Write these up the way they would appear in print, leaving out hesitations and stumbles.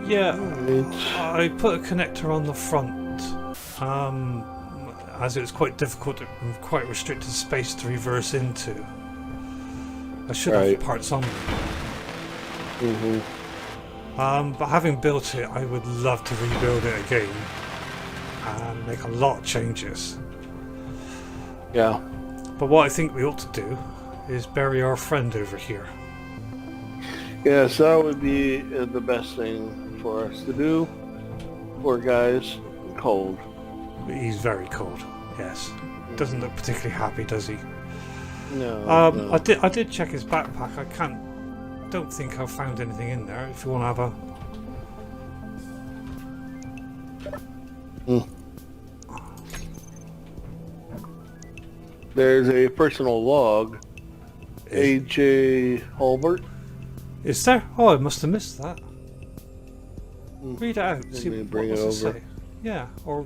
Yeah, I put a connector on the front, as it was quite difficult and quite restricted space to reverse into. I should have parts on me. But having built it, I would love to rebuild it again and make a lot of changes. Yeah. But what I think we ought to do is bury our friend over here. Yes, that would be the best thing for us to do. Poor guy's cold. He's very cold, yes. Doesn't look particularly happy, does he? No, no. I did check his backpack. Don't think I found anything in there. If you want to have a... There's a personal log. A.J. Hulbert. Is there? Oh, I must have missed that. Read it out. See what bring it does it over. say? Yeah, or...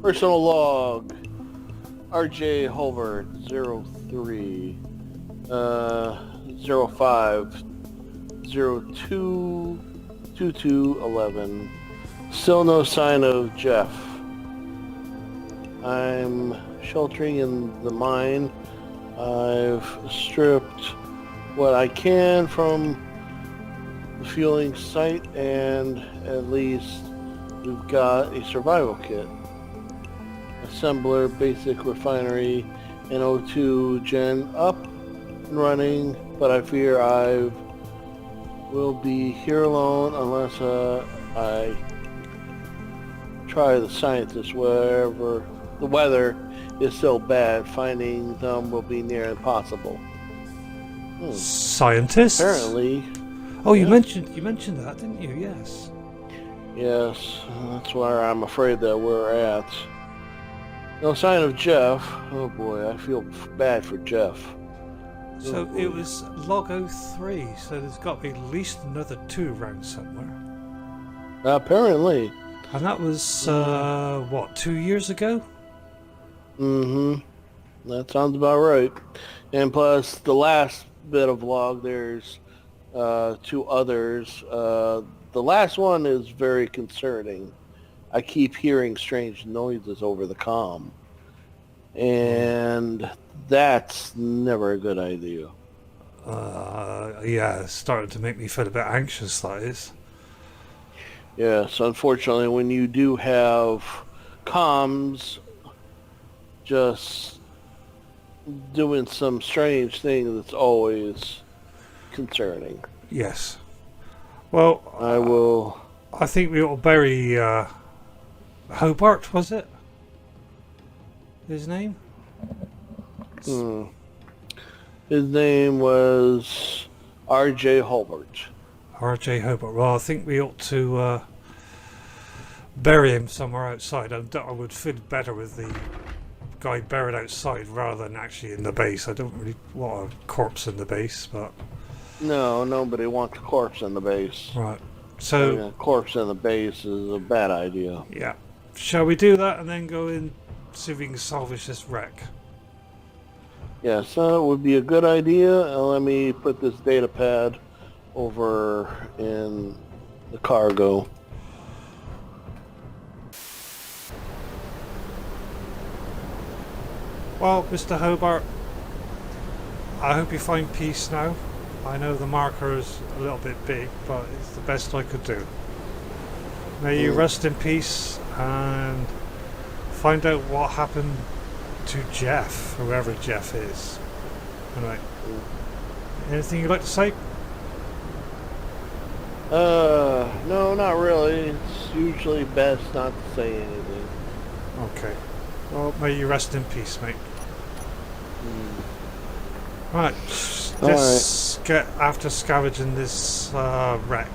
Personal log. R.J. Hulbert, 03, 05, 02, 2211. Still no sign of Jeff. I'm sheltering in the mine. I've stripped what I can from the fueling site, and at least we've got a survival kit. Assembler, basic refinery, and O2 gen up and running, but I fear I will be here alone unless I try the scientists. Wherever the weather is so bad, finding them will be near impossible. Scientists? Apparently. Oh, you mentioned that, didn't you? Yes. Yes, that's where I'm afraid that we're at. No sign of Jeff. Oh boy, I feel bad for Jeff. So it was log 03, so there's got to be at least another 2 around somewhere. Apparently. And that was, what, 2 years ago? That sounds about right. And plus, the last bit of log, there's 2 others. The last one is very concerning. I keep hearing strange noises over the comm. And that's never a good idea. Yeah, it's starting to make me feel a bit anxious, that is. Yes, unfortunately, when you do have comms just doing some strange things, it's always concerning. Yes. Well, I think we ought to bury Hobart, was it? His name? His name was R.J. Hulbert. R.J. Hobart. Well, I think we ought to bury him somewhere outside. I would feel better with the guy buried outside rather than actually in the base. I don't really want a corpse in the base, but... No, nobody wants a corpse in the base. Right. So... a corpse in the base is a bad idea. Yeah. Shall we do that and then go in, see if we can salvage this wreck? Yes, that would be a good idea. Let me put this data pad over in the cargo. Well, Mr. Hobart, I hope you find peace now. I know the marker is a little bit big, but it's the best I could do. May you rest in peace and find out what happened to Jeff, whoever Jeff is. Alright. Anything you'd like to say? No, not really. It's usually best not to say anything. Okay. Well, may you rest in peace, mate. Right. Let's get after scavenging this wreck.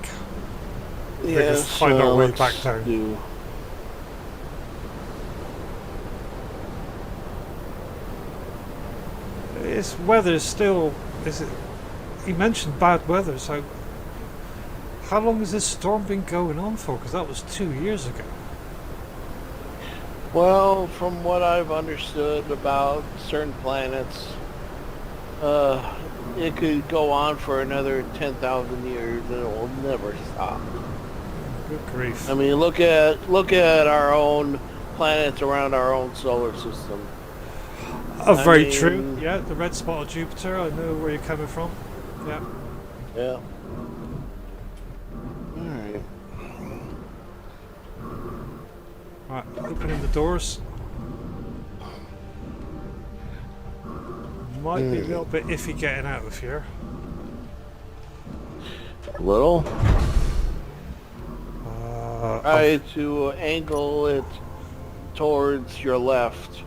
Yes, find our way back down. This weather still... He mentioned bad weather, so... How long has this storm been going on for? Because that was 2 years ago. Well, from what I've understood about certain planets, it could go on for another 10,000 years and it will never stop. Good grief. I mean, look at our own planets around our own solar system. Very true. Yeah, the red spot of Jupiter. I know where you're coming from. Yeah. Yeah. Alright. Right, opening the doors. Might be a little bit iffy getting out of here. A little. Try I've- to angle it towards your left.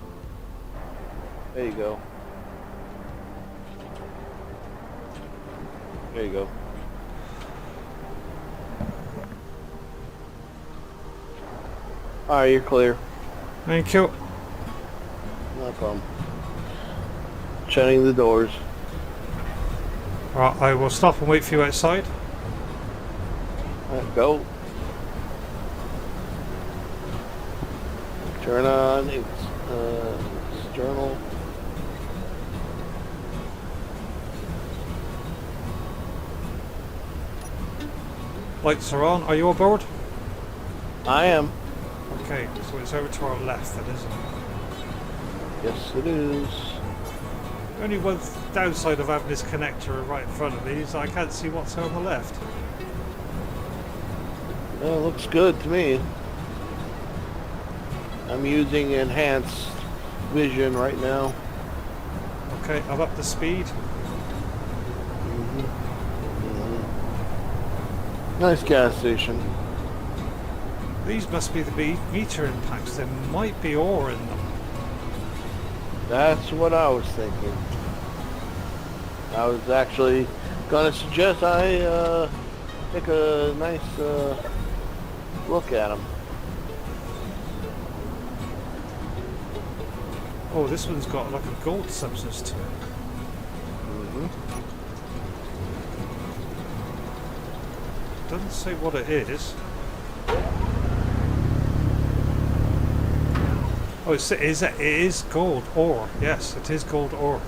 There you go. There you go. Alright, you're clear. Thank you. No problem. Shutting the doors. Right, I will stop and wait for you outside. Alright, go. Turn on external. Lights are on. Are you aboard? I am. Okay, so it's over to our left, then, isn't it? Yes, it is. Only one downside of having this connector right in front of me is I can't see what's on the left. Well, it looks good to me. I'm using enhanced vision right now. Okay, I've upped the speed. Nice gas station. These must be the meter impacts. There might be ore in them. That's what I was thinking. I was actually gonna suggest I take a nice look at them. Oh, this one's got like a gold substance to it. Doesn't say what it is. Oh, it is gold ore. Yes, it is gold ore.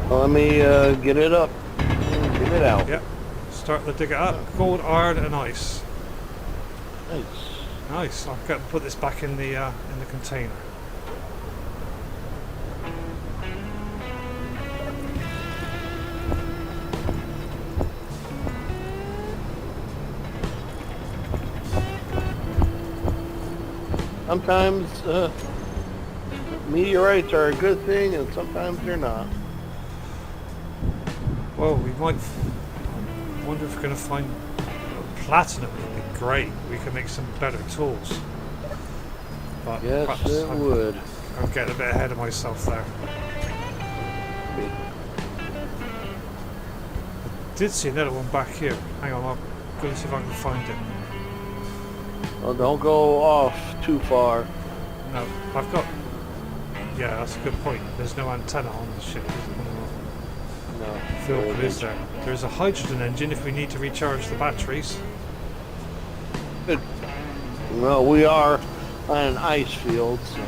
Well, let me get it up. Get it out. Yep. Start to dig it up. Gold, iron, and ice. Nice. Nice. I've got to put this back in the container. Sometimes meteorites are a good thing, and sometimes they're not. Well, we might. Wonder if we're going to find platinum. Would be great. We can make some better tools. But Yes, perhaps it would. I'm getting a bit ahead of myself there. I did see another one back here. Hang on, I'm going to see if I can find it. Well, don't go off too far. No, I've got. Yeah, that's a good point. There's no antenna on the ship. No. Phil, is there? There's a hydrogen engine if we need to recharge the batteries. Good. Well, we are on an ice field, so.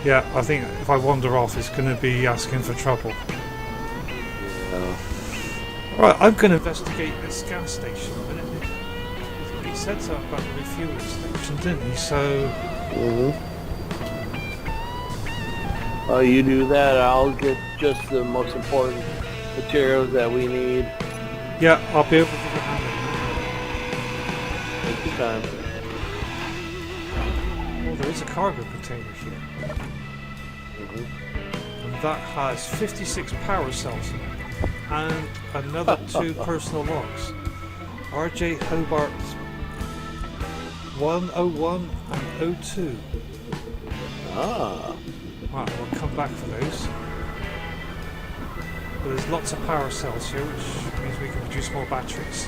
Yeah, I think if I wander off, it's going to be asking for trouble. Yeah. Right, I'm going to investigate this gas station a minute. He said something about the refueling station, didn't he? So. While you do that, I'll get just the most important materials that we need. Yeah, I'll be able to give a hand. Take your time. Oh, there is a cargo container here. And that has 56 power cells in it. And another 2 personal logs. RJ Hobart 101 and 02. Ah. Right, we'll come back for those. But there's lots of power cells here, which means we can produce more batteries.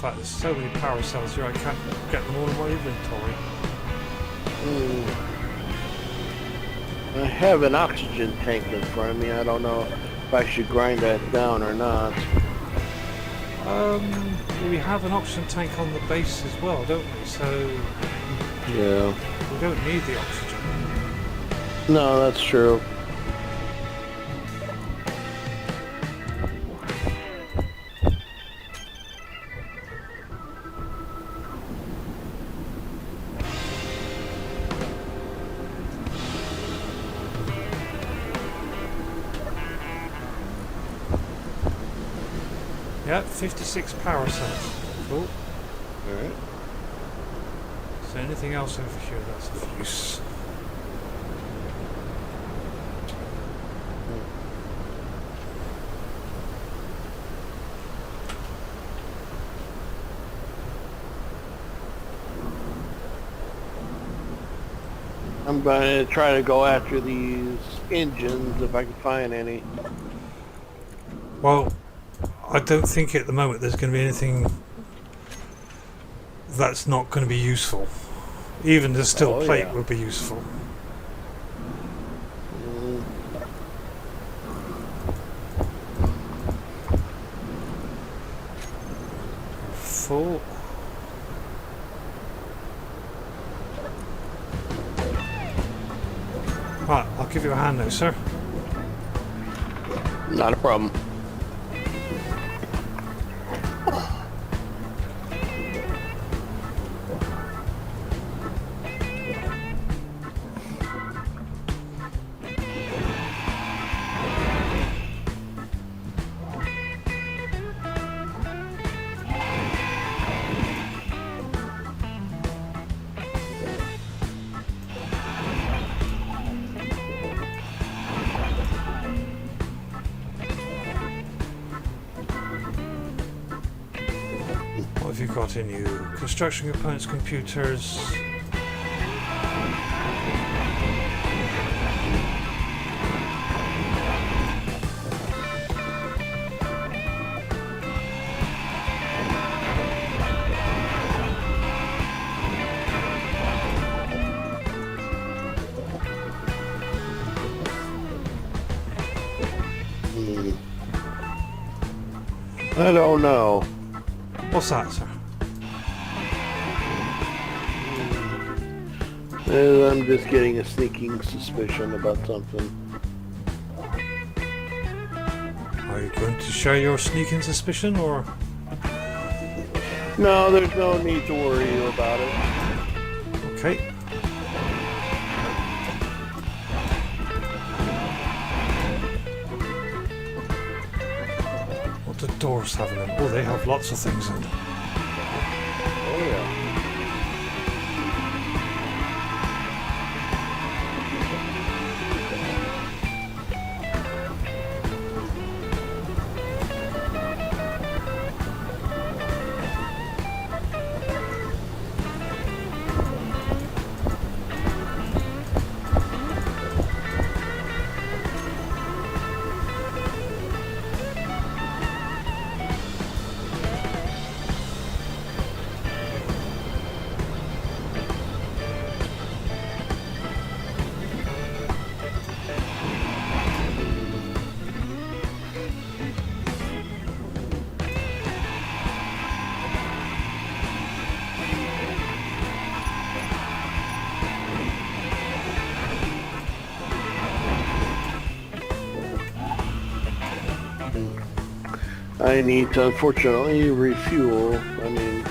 fact, there's so many power cells here I can't get them all in my inventory. I have an oxygen tank in front of me. I don't know if I should grind that down or not. We have an oxygen tank on the base as well, don't we? So Yeah. we don't need the oxygen. No, that's true. Yeah, 56 power cells. Cool. Alright. Is there anything else over here that's of use? I'm going to try to go after these engines if I can find any. Well, I don't think at the moment there's going to be anything that's not going to be useful. Even the steel plate will be useful. Full. Right, I'll give you a hand now, sir. Not a problem. What have you got in you? Construction components, computers. I don't know. What's that, sir? I'm just getting a sneaking suspicion about something. Are you going to share your sneaking suspicion, or? No, there's no need to worry about it. Okay. What do doors have in them? Oh, they have lots of things in them. Oh yeah. I need to unfortunately refuel. I mean,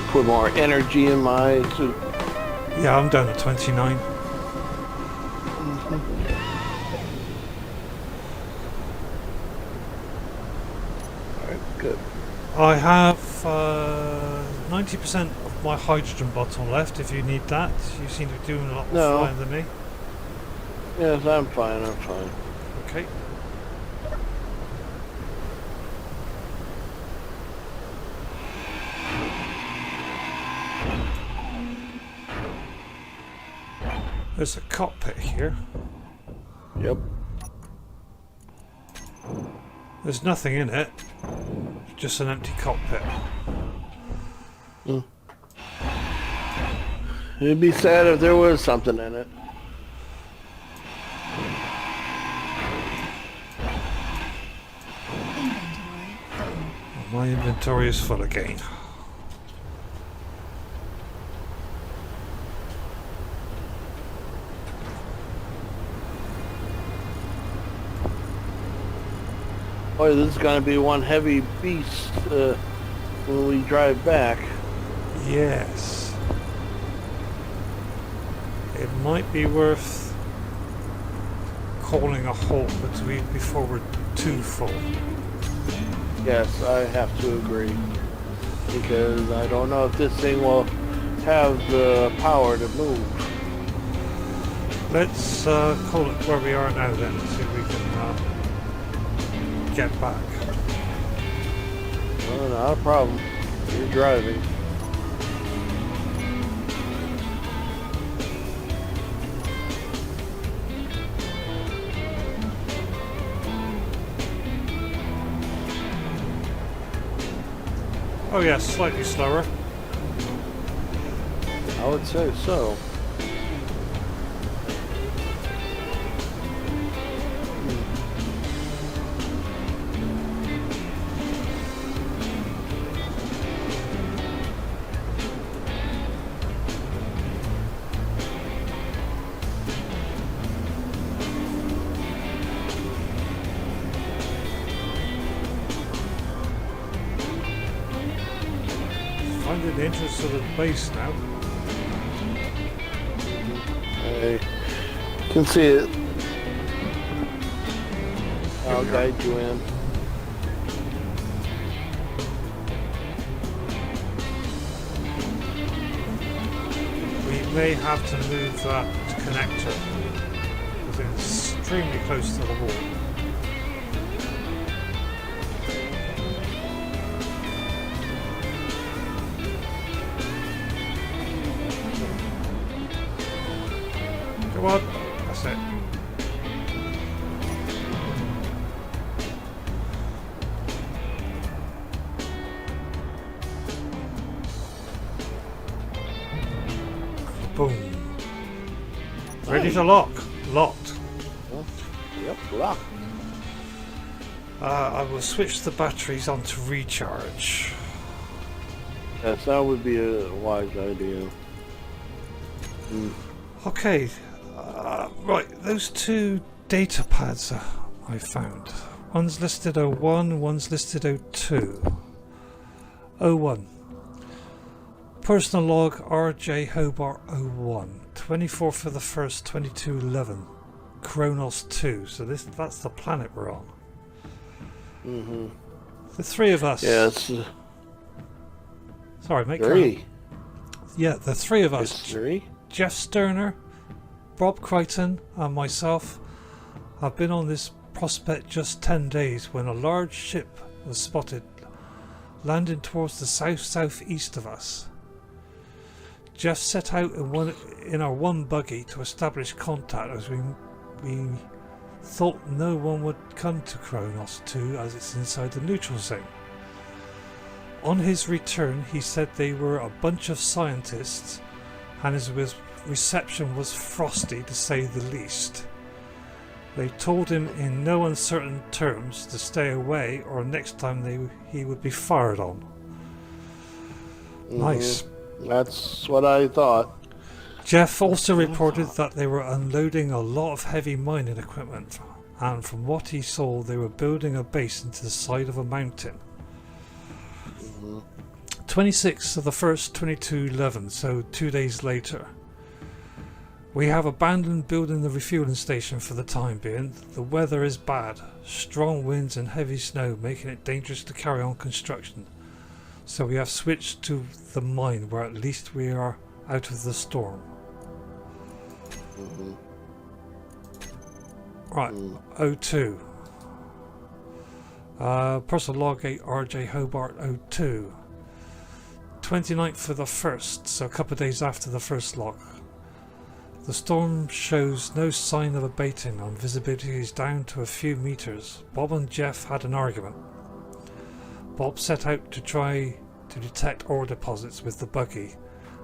put more energy in my suit. Yeah, I'm down at 29. Alright, good. I have 90% of my hydrogen bottle left if you need that. You seem to be doing a lot more flying than me. Yes, I'm fine, I'm fine. Okay. There's a cockpit here. Yep. There's nothing in it. Just an empty cockpit. It'd be sad if there was something in it. My inventory is full again. Boy, this is going to be one heavy beast when we drive back. Yes. It might be worth calling a halt before we're too full. Yes, I have to agree. Because I don't know if this thing will have the power to move. Let's call it where we are now then, and see if we can get back. Well, not a problem. You're driving. Oh yes, slightly slower. I would say so. Finding the entrance to the base now. I can see it. I'll guide you in. We may have to move that connector because it's extremely close to the wall. Come on, that's it. Boom. Ready to lock. Locked. Yep, locked. I will switch the batteries onto recharge. Yes, that would be a wise idea. Okay. Right, those two data pads I found. One's listed 01, one's listed 02. 01. Personal log RJ Hobart 01. 24th of the 1st, 2211. Chronos 2. So that's the planet we're on. The three of us. Yes. Sorry, mate. Three. Yeah, the three of us. It's three. Jeff Sterner, Bob Crichton and myself have been on this prospect just 10 days when a large ship was spotted landing towards the south-southeast of us. Jeff set out in our one buggy to establish contact as we thought no one would come to Chronos 2 as it's inside the neutral zone. On his return he said they were a bunch of scientists and his reception was frosty to say the least. They told him in no uncertain terms to stay away or next time he would be fired on. Nice. That's what I thought. Jeff also reported that they were unloading a lot of heavy mining equipment and from what he saw they were building a base into the side of a mountain. 26th of the 1st, 2211, so 2 days later. We have abandoned building the refueling station for the time being. The weather is bad, strong winds and heavy snow making it dangerous to carry on construction. So we have switched to the mine where at least we are out of the storm. Right, 02. Personal log 8 RJ Hobart 02. 29th for the 1st, so a couple of days after the first log. The storm shows no sign of abating and visibility is down to a few meters. Bob and Jeff had an argument. Bob set out to try to detect ore deposits with the buggy,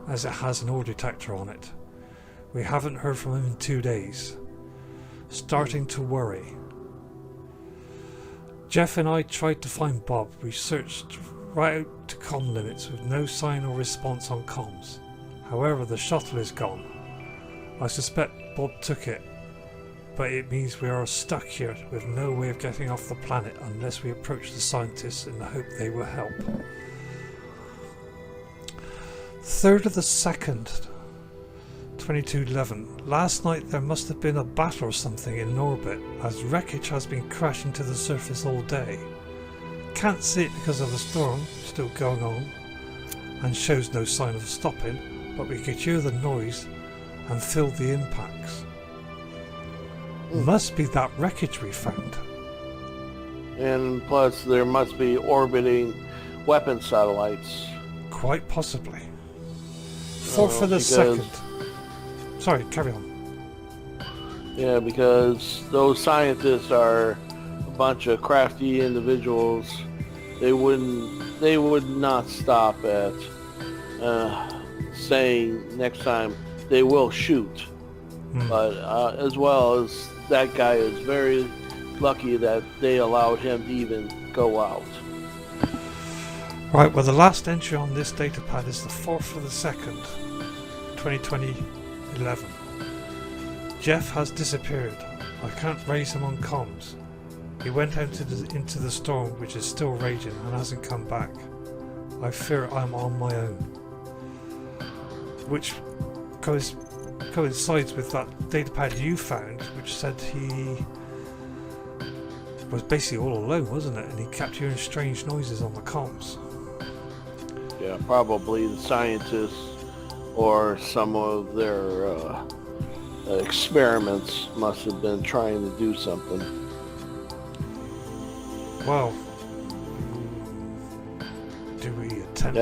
as it has an ore detector on it. We haven't heard from him in 2 days. Starting to worry. Jeff and I tried to find Bob. We searched right out to comm limits with no sign or response on comms. However, the shuttle is gone. I suspect Bob took it, but it means we are stuck here with no way of getting off the planet unless we approach the scientists in the hope they will help. 3rd of the 2nd, 2211. Last night there must have been a battle or something in orbit, as wreckage has been crashing to the surface all day. Can't see it because of the storm still going on and shows no sign of stopping, but we could hear the noise and feel the impacts. Must be that wreckage we found. And plus there must be orbiting weapon satellites. Quite possibly. 4th of the 2nd. Sorry, carry on. Yeah, because those scientists are a bunch of crafty individuals. They would not stop at saying next time they will shoot. But as well as that guy is very lucky that they allowed him to even go out. Right, well the last entry on this datapad is the 4th of the 2nd, 2011. Jeff has disappeared. I can't raise him on comms. He went out into the storm, which is still raging, and hasn't come back. I fear I'm on my own. Which coincides with that datapad you found, which said he was basically all alone, wasn't it? And he kept hearing strange noises on the comms. Yeah, probably the scientists or some of their experiments must have been trying to do something. Well, do we attempt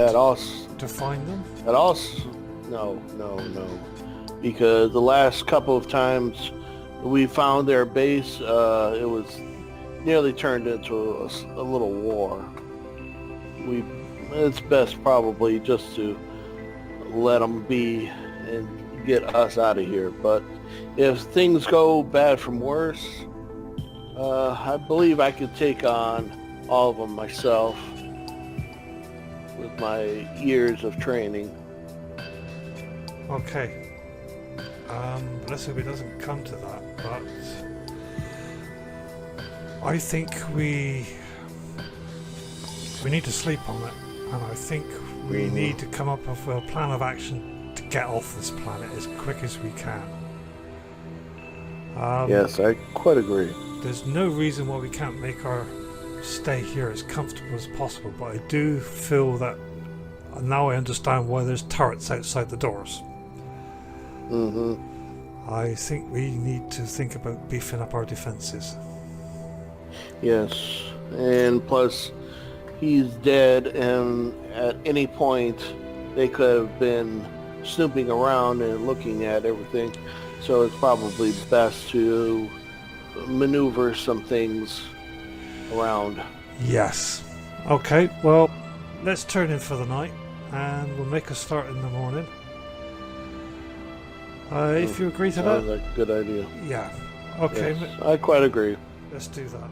to find them? No. Because the last couple of times we found their base, it was nearly turned into a little war. It's best probably just to let them be and get us out of here. But if things go bad from worse, I believe I could take on all of them myself with my years of training. Okay. Let's hope it doesn't come to that, but I think we need to sleep on it, and I think we need to come up with a plan of action to get off this planet as quick as we can. Yes, I quite agree. There's no reason why we can't make our stay here as comfortable as possible, but I do feel that now I understand why there's turrets outside the doors. I think we need to think about beefing up our defenses. Yes, and plus he's dead, and at any point they could have been snooping around and looking at everything, so it's probably best to maneuver some things around. Yes. Okay, well, let's turn in for the night and we'll make a start in the morning. If you agree to that? Sounds like a good idea. Yeah. Okay. Yes, I quite agree. Let's do that.